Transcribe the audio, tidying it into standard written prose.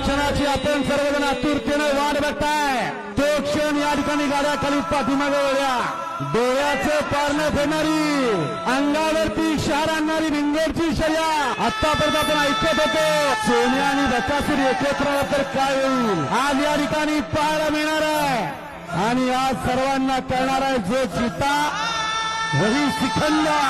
क्षणाची आपण सर्वजण आतुरतेने वाट बघताय। तो क्षण या ठिकाणी गाड्या खाली पाठीमागे वळल्या। डोळ्याचं पारणं फेडणारी, अंगावरती शहर आणणारी भिंगोडची शर्या आतापर्यंत आपण ऐकत होतो। सोन्या आणि बकासूर एकत्र तर काय होईल आज या ठिकाणी पाहायला मिळणार आहे। आणि आज सर्वांना कळणार आहे जो चिता वही सिखंदा।